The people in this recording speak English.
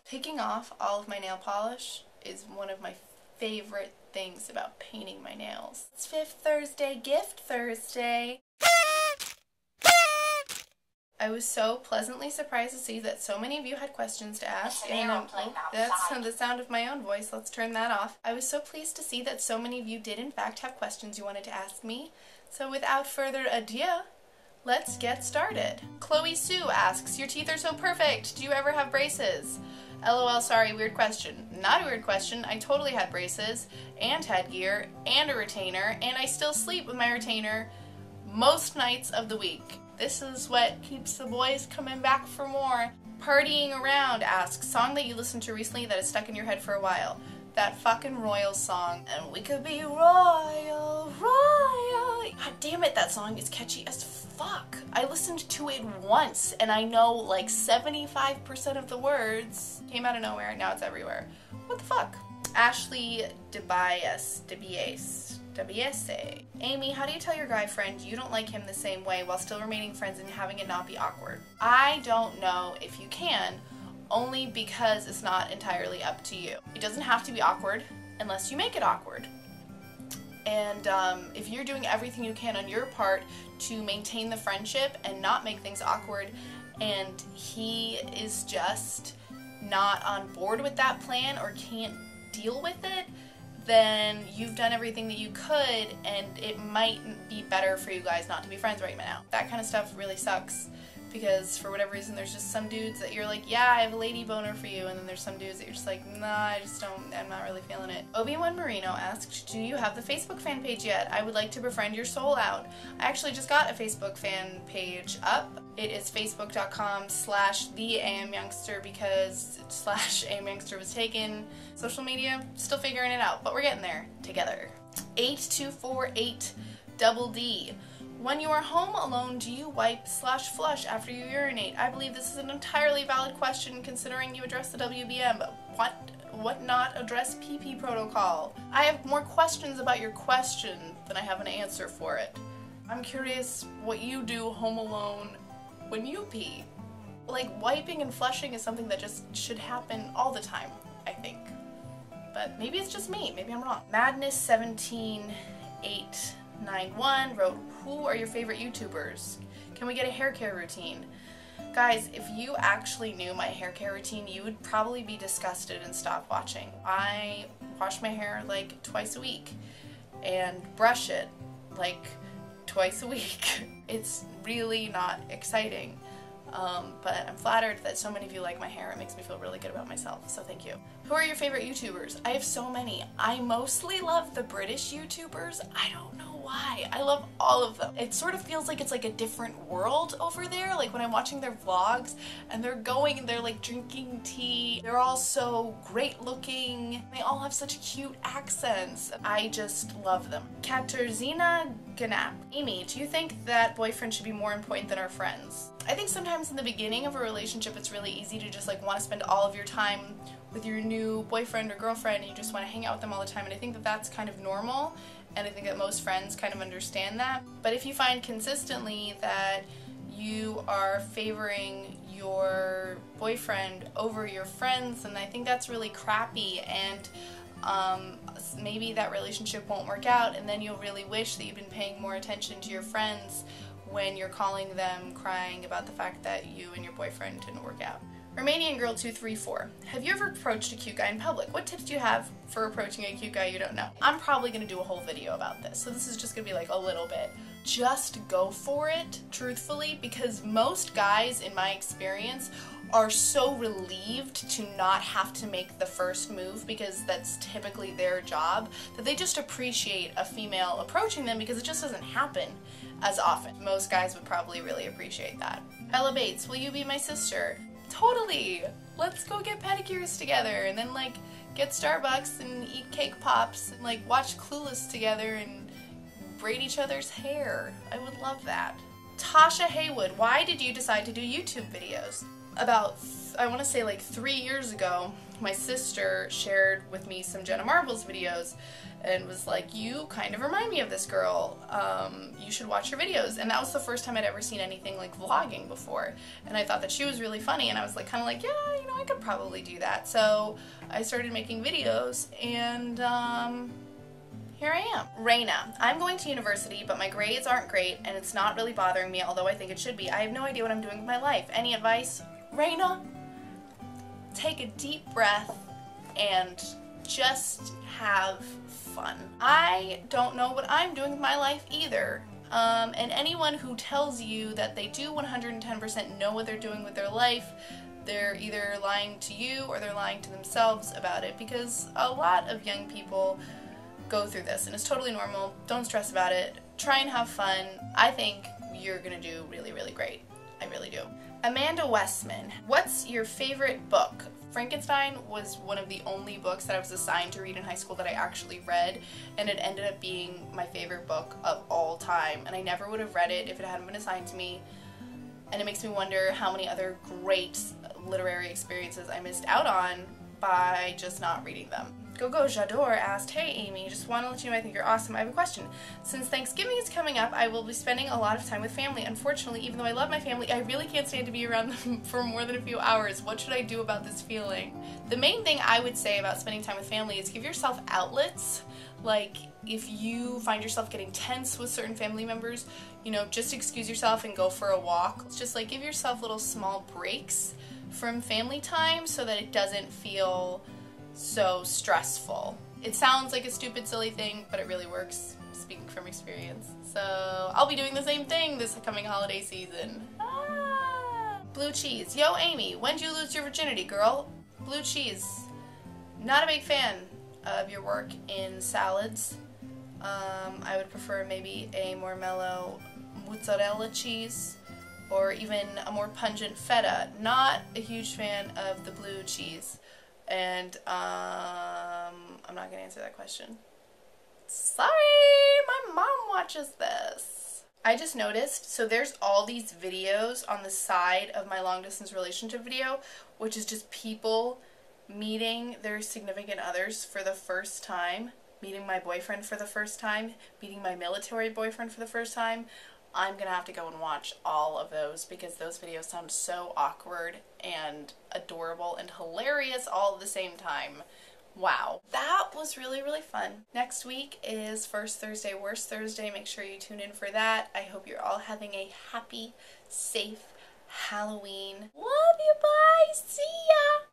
Taking off all of my nail polish is one of my favorite things about painting my nails. It's Fifth Thursday, Gift Thursday. I was so pleasantly surprised to see that so many of you had questions to ask, and that's the sound of my own voice. Let's turn that off. I was so pleased to see that so many of you did in fact have questions you wanted to ask me. So without further ado, let's get started. Chloe Sue asks, your teeth are so perfect. Do you ever have braces? LOL, sorry, weird question. Not a weird question. I totally had braces and headgear and a retainer, and I still sleep with my retainer most nights of the week. This is what keeps the boys coming back for more. Partying Around asks, song that you listened to recently that has stuck in your head for a while. That fucking Royals song. And we could be royal, royal. God damn it, that song is catchy as fuck. I listened to it once and I know like 75% of the words. Came out of nowhere, now it's everywhere. What the fuck? Ashley DeBias. Amy, how do you tell your guy friend you don't like him the same way while still remaining friends and having it not be awkward? I don't know if you can, only because it's not entirely up to you. It doesn't have to be awkward unless you make it awkward. And if you're doing everything you can on your part to maintain the friendship and not make things awkward, and he is just not on board with that plan or can't deal with it, then you've done everything that you could, and it might be better for you guys not to be friends right now. That kind of stuff really sucks, because for whatever reason there's just some dudes that you're like, yeah, I have a lady boner for you, and then there's some dudes that you're just like, nah, I'm not really feeling it. Obi-Wan Marino asked, do you have the Facebook fan page yet? I would like to befriend your soul out. I actually just got a Facebook fan page up. It is facebook.com/theamyoungster because /amyoungster was taken. Social media, still figuring it out, but we're getting there together. 8248DD. When you are home alone, do you wipe/flush after you urinate? I believe this is an entirely valid question considering you address the WBM, but what not address PP protocol? I have more questions about your question than I have an answer for it. I'm curious what you do home alone when you pee. Like, wiping and flushing is something that just should happen all the time, I think. But maybe it's just me, maybe I'm wrong. Madness17891 wrote, who are your favorite YouTubers? Can we get a hair care routine? Guys, if you actually knew my hair care routine, you would probably be disgusted and stop watching. I wash my hair like twice a week and brush it like twice a week. It's really not exciting. But I'm flattered that so many of you like my hair. It makes me feel really good about myself, so thank you. Who are your favorite YouTubers? I have so many. I mostly love the British YouTubers. I don't know why. I love all of them. It sort of feels like it's like a different world over there, like when I'm watching their vlogs and they're going and they're like drinking tea. They're all so great looking. They all have such cute accents. I just love them. Katarzyna Ganap. Amy, do you think that boyfriends should be more important than our friends? I think sometimes in the beginning of a relationship it's really easy to just like want to spend all of your time with your new boyfriend or girlfriend and you just want to hang out with them all the time, and I think that that's kind of normal, and I think that most friends kind of understand that. But if you find consistently that you are favoring your boyfriend over your friends, then I think that's really crappy, and maybe that relationship won't work out, and then you'll really wish that you've been paying more attention to your friends when you're calling them crying about the fact that you and your boyfriend didn't work out. Romanian Girl 234. Have you ever approached a cute guy in public? What tips do you have for approaching a cute guy you don't know? I'm probably going to do a whole video about this, so this is just going to be like a little bit. Just go for it, truthfully, because most guys, in my experience, are so relieved to not have to make the first move because that's typically their job, that they just appreciate a female approaching them because it just doesn't happen as often. Most guys would probably really appreciate that. Ella Bates, will you be my sister? Totally! Let's go get pedicures together and then like get Starbucks and eat cake pops and like watch Clueless together and braid each other's hair. I would love that. Tasha Haywood, why did you decide to do YouTube videos? about, I want to say like 3 years ago, my sister shared with me some Jenna Marbles videos and was like, you kind of remind me of this girl, you should watch her videos. And that was the first time I'd ever seen anything like vlogging before, and I thought that she was really funny, and I was like kind of like, yeah, you know, I could probably do that. So I started making videos, and here I am. Raina. I'm going to university, but my grades aren't great, and it's not really bothering me, although I think it should be. I have no idea what I'm doing with my life. Any advice? Raina, take a deep breath and just have fun. I don't know what I'm doing with my life either. And anyone who tells you that they do 110% know what they're doing with their life, they're either lying to you or they're lying to themselves about it, because a lot of young people go through this and it's totally normal. Don't stress about it. Try and have fun. I think you're gonna do really, really great. I really do. Amanda Westman, what's your favorite book? Frankenstein was one of the only books that I was assigned to read in high school that I actually read, and it ended up being my favorite book of all time, and I never would have read it if it hadn't been assigned to me, and it makes me wonder how many other great literary experiences I missed out on by just not reading them. Gogo Jador asked, hey Amy, just want to let you know I think you're awesome. I have a question. Since Thanksgiving is coming up, I will be spending a lot of time with family. Unfortunately, even though I love my family, I really can't stand to be around them for more than a few hours. What should I do about this feeling? The main thing I would say about spending time with family is give yourself outlets. Like, if you find yourself getting tense with certain family members, you know, just excuse yourself and go for a walk. It's just like give yourself little small breaks from family time so that it doesn't feel so stressful. It sounds like a stupid, silly thing, but it really works, speaking from experience. So I'll be doing the same thing this coming holiday season. Blue cheese. Yo, Amy, when'd you lose your virginity, girl? Blue cheese. Not a big fan of your work in salads. I would prefer maybe a more mellow mozzarella cheese, or even a more pungent feta. Not a huge fan of the blue cheese. And I'm not gonna answer that question. Sorry, my mom watches this. I just noticed, so there's all these videos on the side of my long distance relationship video, which is just people meeting their significant others for the first time, meeting my boyfriend for the first time, meeting my military boyfriend for the first time. I'm gonna have to go and watch all of those because those videos sound so awkward and adorable and hilarious all at the same time. Wow. That was really, really fun. Next week is First Thursday, Worst Thursday. Make sure you tune in for that. I hope you're all having a happy, safe Halloween. Love you, bye, see ya!